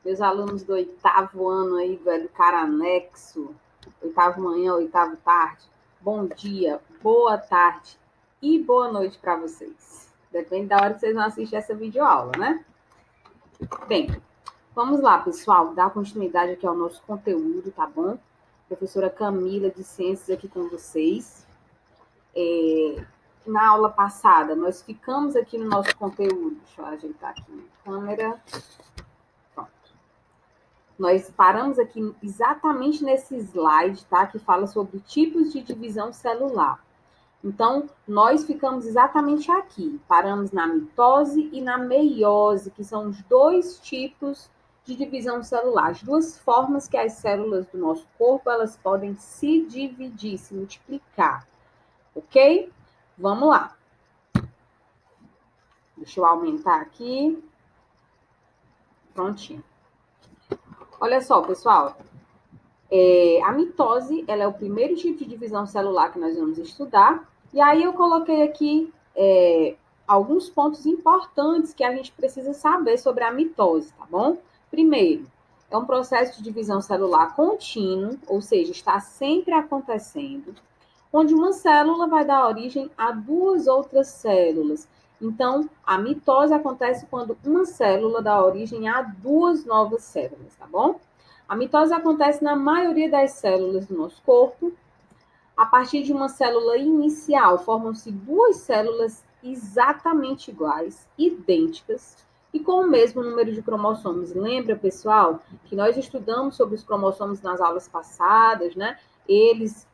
Meus alunos do 8º ano aí, do Educaranexo, 8º manhã, 8º tarde, bom dia, boa tarde e boa noite para vocês. Depende da hora que vocês vão assistir essa videoaula, né? Bem, vamos lá, pessoal, dar continuidade aqui ao nosso conteúdo, tá bom? Professora Camila de Ciências aqui com vocês. Na aula passada, nós ficamos aqui no nosso conteúdo. Deixa eu ajeitar aqui minha câmera. Nós paramos aqui exatamente nesse slide, tá? Que fala sobre tipos de divisão celular. Então, nós ficamos exatamente aqui. Paramos na mitose e na meiose, que são os dois tipos de divisão celular. As duas formas que as células do nosso corpo, elas podem se dividir, se multiplicar. Ok? Vamos lá. Deixa eu aumentar aqui. Prontinho. Olha só, pessoal. A mitose, ela é o primeiro tipo de divisão celular que nós vamos estudar. E aí eu coloquei aqui alguns pontos importantes que a gente precisa saber sobre a mitose, tá bom? Primeiro, é um processo de divisão celular contínuo, ou seja, está sempre acontecendo, onde uma célula vai dar origem a duas outras células. Então, a mitose acontece quando uma célula dá origem a duas novas células, tá bom? A mitose acontece na maioria das células do nosso corpo. A partir de uma célula inicial, formam-se duas células exatamente iguais, idênticas, e com o mesmo número de cromossomos. Lembra, pessoal, que nós estudamos sobre os cromossomos nas aulas passadas, né? Eles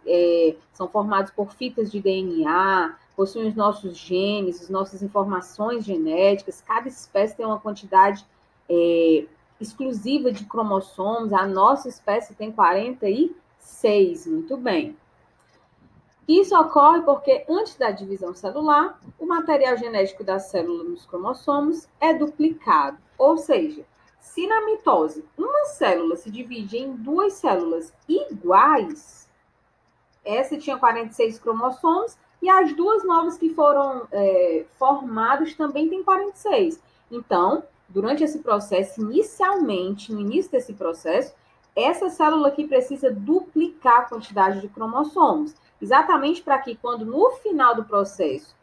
são formados por fitas de DNA, possuem os nossos genes, as nossas informações genéticas. Cada espécie tem uma quantidade exclusiva de cromossomos. A nossa espécie tem 46, muito bem. Isso ocorre porque, antes da divisão celular, o material genético da célula nos cromossomos é duplicado. Ou seja, se na mitose uma célula se divide em duas células iguais, essa tinha 46 cromossomos e as duas novas que foram formadas também têm 46. Então, durante esse processo, inicialmente, no início desse processo, essa célula aqui precisa duplicar a quantidade de cromossomos, exatamente para que quando no final do processo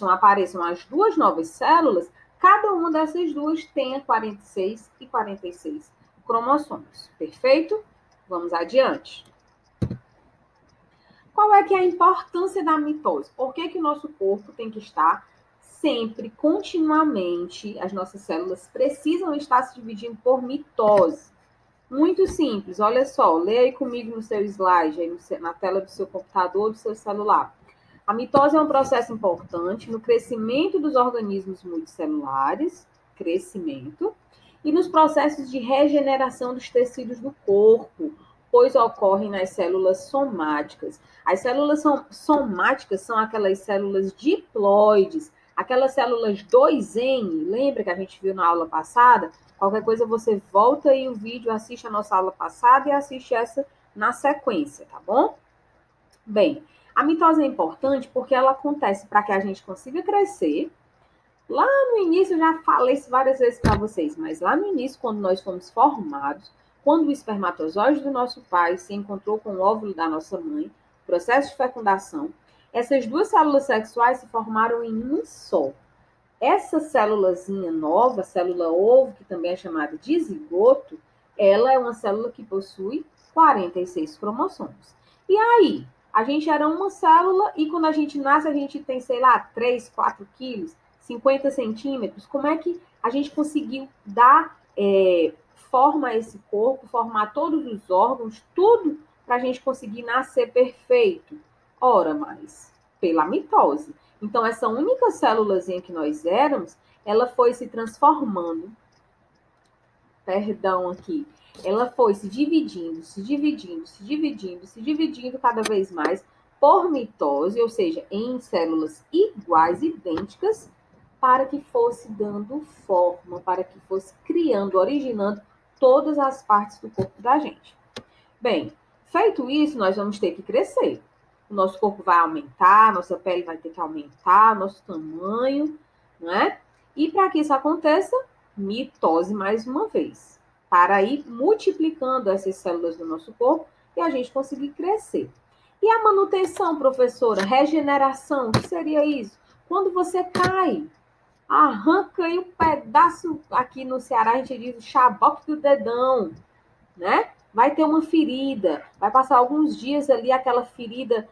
apareçam as duas novas células, cada uma dessas duas tenha 46 e 46 cromossomos. Perfeito? Vamos adiante. Qual é que é a importância da mitose? Por que que o nosso corpo tem que estar sempre, continuamente, as nossas células precisam estar se dividindo por mitose? Muito simples, olha só, leia aí comigo no seu slide, aí na tela do seu computador, do seu celular. A mitose é um processo importante no crescimento dos organismos multicelulares, e nos processos de regeneração dos tecidos do corpo, pois ocorrem nas células somáticas. As células somáticas são aquelas células diploides, aquelas células 2N, lembra que a gente viu na aula passada? Qualquer coisa você volta aí o vídeo, assiste a nossa aula passada e assiste essa na sequência, tá bom? Bem, a mitose é importante porque ela acontece para que a gente consiga crescer. Lá no início, eu já falei isso várias vezes para vocês, mas lá no início, quando nós fomos formados, quando o espermatozoide do nosso pai se encontrou com o óvulo da nossa mãe, processo de fecundação, essas duas células sexuais se formaram em uma só. Essa célulazinha nova, célula ovo, que também é chamada de zigoto, ela é uma célula que possui 46 cromossomos. E aí, a gente era uma célula e quando a gente nasce, a gente tem, sei lá, 3, 4 quilos, 50 centímetros. Como é que a gente conseguiu dar forma a esse corpo, formar todos os órgãos, tudo para a gente conseguir nascer perfeito? Ora, mais pela mitose. Então, essa única célulazinha que nós éramos, ela foi se transformando, ela foi se dividindo cada vez mais por mitose, ou seja, em células iguais, idênticas, para que fosse dando forma, para que fosse criando, originando todas as partes do corpo da gente. Bem, feito isso, nós vamos ter que crescer. O nosso corpo vai aumentar, nossa pele vai ter que aumentar, nosso tamanho, não é? E para que isso aconteça, mitose mais uma vez. para ir multiplicando essas células do nosso corpo e a gente conseguir crescer. E a manutenção, professora? Regeneração, o que seria isso? Quando você cai, arranca aí um pedaço, aqui no Ceará a gente diz o chaboque do dedão, né? Vai ter uma ferida, vai passar alguns dias ali aquela ferida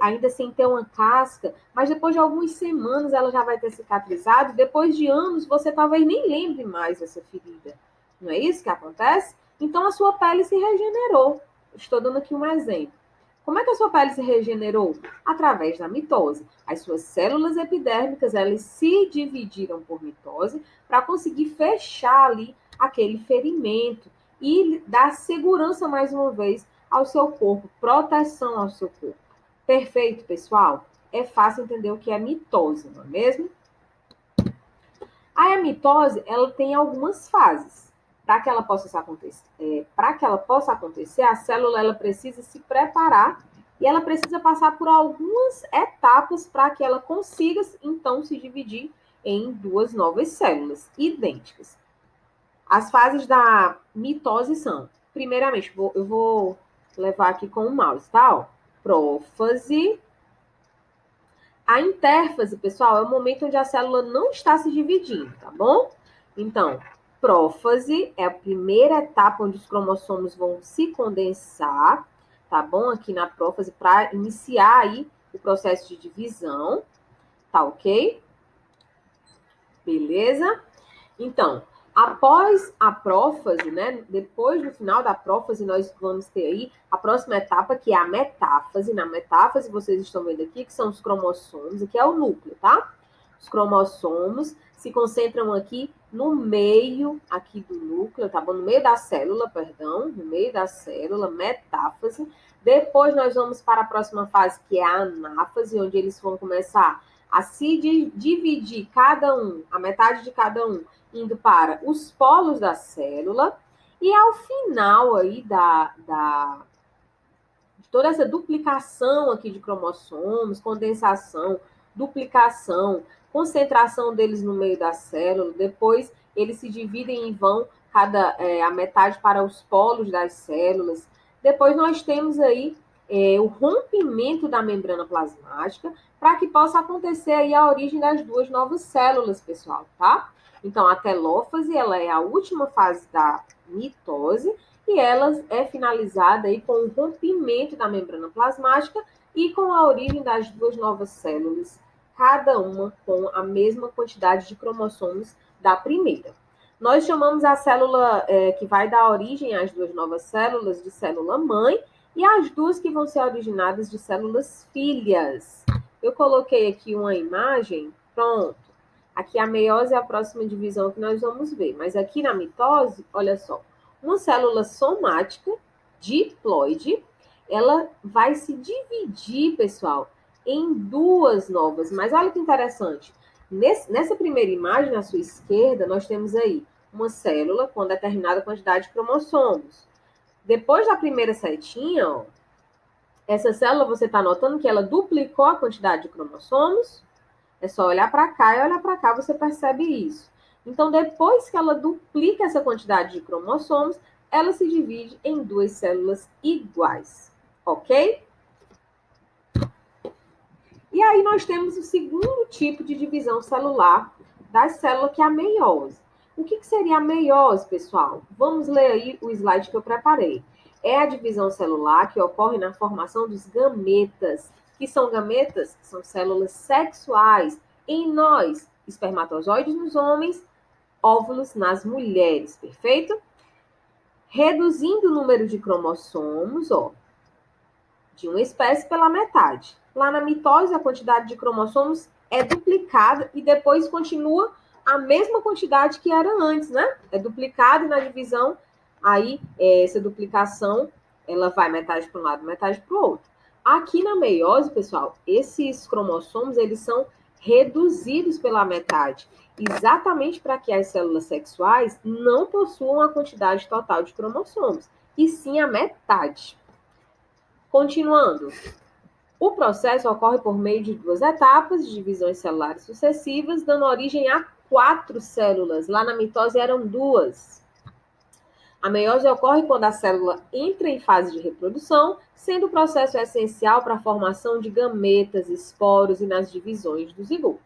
ainda sem ter uma casca, mas depois de algumas semanas ela já vai ter cicatrizado, e depois de anos você talvez nem lembre mais dessa ferida. Não é isso que acontece? Então a sua pele se regenerou. Estou dando aqui um exemplo. Como é que a sua pele se regenerou? Através da mitose. As suas células epidérmicas, elas se dividiram por mitose para conseguir fechar ali aquele ferimento e dar segurança, mais uma vez, ao seu corpo, proteção ao seu corpo. Perfeito, pessoal? É fácil entender o que é mitose, não é mesmo? A mitose, ela tem algumas fases. Para que ela possa acontecer, a célula ela precisa se preparar e ela precisa passar por algumas etapas para que ela consiga, então, se dividir em duas novas células idênticas. As fases da mitose são, primeiramente, eu vou levar aqui com o mouse, tá? Ó, prófase. A intérfase, pessoal, é o momento onde a célula não está se dividindo, tá bom? Então, prófase é a primeira etapa onde os cromossomos vão se condensar, tá bom? Aqui na prófase, para iniciar aí o processo de divisão, tá ok? Beleza? Então, após a prófase, né? Depois do final da prófase, nós vamos ter aí a próxima etapa, que é a metáfase. Na metáfase, vocês estão vendo aqui que são os cromossomos, aqui é o núcleo, tá? Os cromossomos se concentram aqui no meio aqui do núcleo, tá bom? No meio da célula, perdão, no meio da célula, metáfase. Depois nós vamos para a próxima fase, que é a anáfase, onde eles vão começar a se dividir cada um, a metade de cada um, indo para os polos da célula, e ao final aí de toda essa duplicação aqui de cromossomos, condensação, duplicação, concentração deles no meio da célula, depois eles se dividem e vão a metade para os polos das células. Depois nós temos aí o rompimento da membrana plasmática para que possa acontecer aí a origem das duas novas células, pessoal, tá? Então, a telófase, ela é a última fase da mitose e ela é finalizada aí com o rompimento da membrana plasmática e com a origem das duas novas células, cada uma com a mesma quantidade de cromossomos da primeira. Nós chamamos a célula que vai dar origem às duas novas células de célula-mãe e as duas que vão ser originadas de células filhas. Eu coloquei aqui uma imagem, pronto. Aqui a meiose é a próxima divisão que nós vamos ver, mas aqui na mitose, olha só, uma célula somática diploide, ela vai se dividir, pessoal, em duas novas. Mas olha que interessante. Nessa primeira imagem, na sua esquerda, nós temos aí uma célula com determinada quantidade de cromossomos. Depois da primeira setinha, ó, essa célula, você está notando que ela duplicou a quantidade de cromossomos? É só olhar para cá e olhar para cá, você percebe isso. Então, depois que ela duplica essa quantidade de cromossomos, ela se divide em duas células iguais, ok? E aí nós temos o segundo tipo de divisão celular da célula, que é a meiose. O que seria a meiose, pessoal? Vamos ler aí o slide que eu preparei. É a divisão celular que ocorre na formação dos gametas. Que são gametas? São células sexuais em nós, espermatozoides nos homens, óvulos nas mulheres, perfeito? Reduzindo o número de cromossomos, ó, de uma espécie pela metade. Lá na mitose, a quantidade de cromossomos é duplicada e depois continua a mesma quantidade que era antes, né? É duplicada e na divisão, aí, essa duplicação, ela vai metade para um lado, metade para o outro. Aqui na meiose, pessoal, esses cromossomos, eles são reduzidos pela metade, exatamente para que as células sexuais não possuam a quantidade total de cromossomos, e sim a metade. Continuando, o processo ocorre por meio de duas etapas de divisões celulares sucessivas, dando origem a 4 células. Lá na mitose eram 2. A meiose ocorre quando a célula entra em fase de reprodução, sendo o processo essencial para a formação de gametas, esporos e nas divisões do zigoto.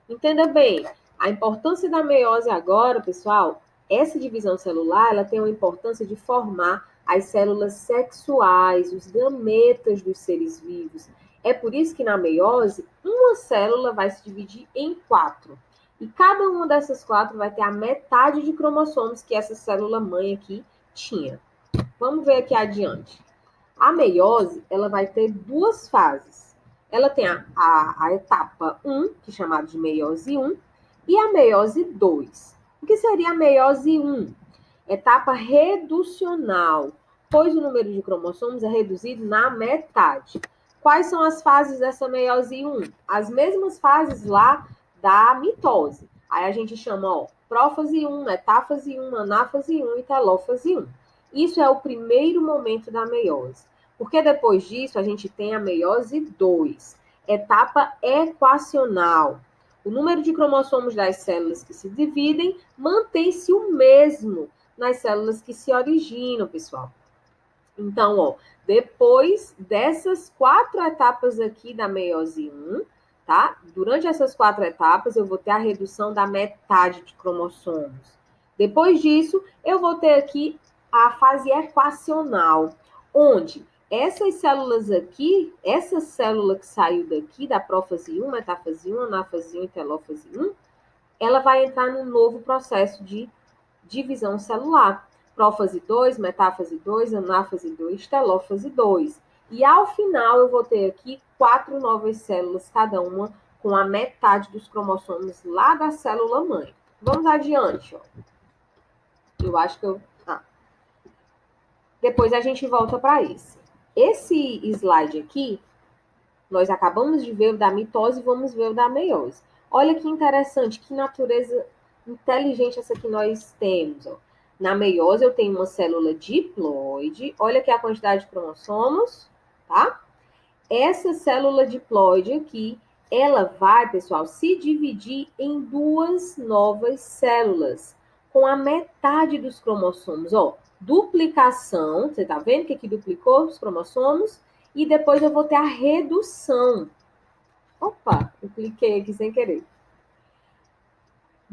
Entenda bem, a importância da meiose agora, pessoal, essa divisão celular, ela tem uma importância de formar as células sexuais, os gametas dos seres vivos. É por isso que na meiose, uma célula vai se dividir em 4. E cada uma dessas 4 vai ter a metade de cromossomos que essa célula mãe aqui tinha. Vamos ver aqui adiante. A meiose, ela vai ter 2 fases. Ela tem a etapa 1, que é chamada de meiose 1, e a meiose 2. O que seria a meiose 1? Etapa reducional, pois o número de cromossomos é reduzido na metade. Quais são as fases dessa meiose 1? As mesmas fases lá da mitose. Aí a gente chama, ó, prófase 1, metáfase 1, anáfase 1 e telófase 1. Isso é o primeiro momento da meiose. Porque depois disso a gente tem a meiose 2, etapa equacional. O número de cromossomos das células que se dividem mantém-se o mesmo nas células que se originam, pessoal. Então, ó, depois dessas 4 etapas aqui da meiose 1, tá? Durante essas 4 etapas, eu vou ter a redução da metade de cromossomos. Depois disso, eu vou ter aqui a fase equacional, onde essas células aqui, essa célula que saiu daqui, da prófase 1, metáfase 1, anáfase 1 e telófase 1, ela vai entrar num novo processo de divisão celular. Prófase 2, metáfase 2, anáfase 2, telófase 2. E ao final eu vou ter aqui 4 novas células, cada uma com a metade dos cromossomos lá da célula mãe. Vamos adiante, ó. Eu acho que eu... Depois a gente volta para esse. Esse slide aqui, nós acabamos de ver o da mitose e vamos ver o da meiose. Olha que interessante, que natureza inteligente essa que nós temos, ó. Na meiose, eu tenho uma célula diploide. Olha aqui a quantidade de cromossomos, tá? Essa célula diploide aqui, ela vai, pessoal, se dividir em 2 novas células, com a metade dos cromossomos. Ó, duplicação, você tá vendo que aqui duplicou os cromossomos? E depois eu vou ter a redução. Opa, eu cliquei aqui sem querer.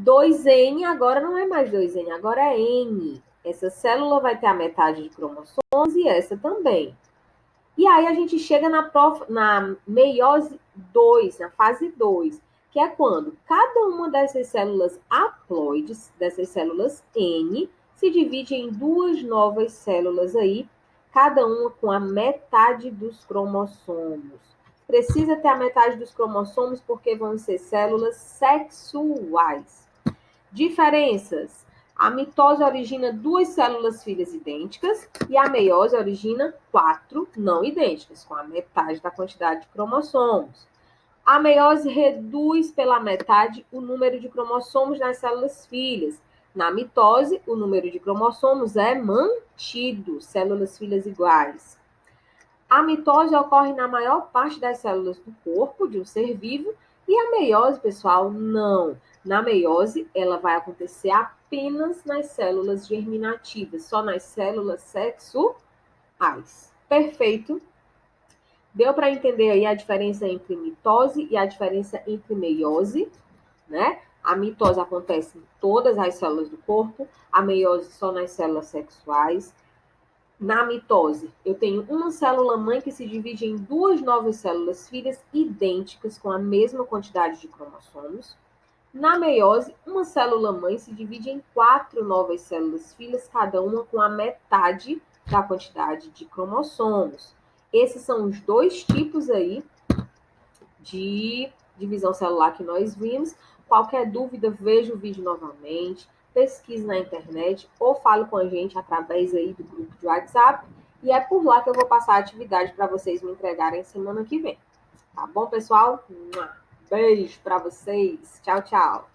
2N agora não é mais 2N, agora é N. Essa célula vai ter a metade de cromossomos e essa também. E aí a gente chega na meiose 2, na fase 2, que é quando cada uma dessas células haploides, dessas células N, se divide em 2 novas células aí, cada uma com a metade dos cromossomos. Precisa ter a metade dos cromossomos porque vão ser células sexuais. Diferenças. A mitose origina 2 células filhas idênticas e a meiose origina 4 não idênticas, com a metade da quantidade de cromossomos. A meiose reduz pela metade o número de cromossomos nas células filhas. Na mitose, o número de cromossomos é mantido, células filhas iguais. A mitose ocorre na maior parte das células do corpo de um ser vivo e a meiose, pessoal, não. Na meiose, ela vai acontecer apenas nas células germinativas, só nas células sexuais. Perfeito? Deu para entender aí a diferença entre mitose e a diferença entre meiose, né? A mitose acontece em todas as células do corpo, a meiose só nas células sexuais. Na mitose, eu tenho uma célula mãe que se divide em 2 novas células filhas idênticas com a mesma quantidade de cromossomos. Na meiose, uma célula mãe se divide em 4 novas células filhas, cada uma com a metade da quantidade de cromossomos. Esses são os 2 tipos aí de divisão celular que nós vimos. Qualquer dúvida, veja o vídeo novamente, pesquise na internet ou fale com a gente através aí do grupo de WhatsApp. E é por lá que eu vou passar a atividade para vocês me entregarem semana que vem. Tá bom, pessoal? Beijo para vocês. Tchau, tchau.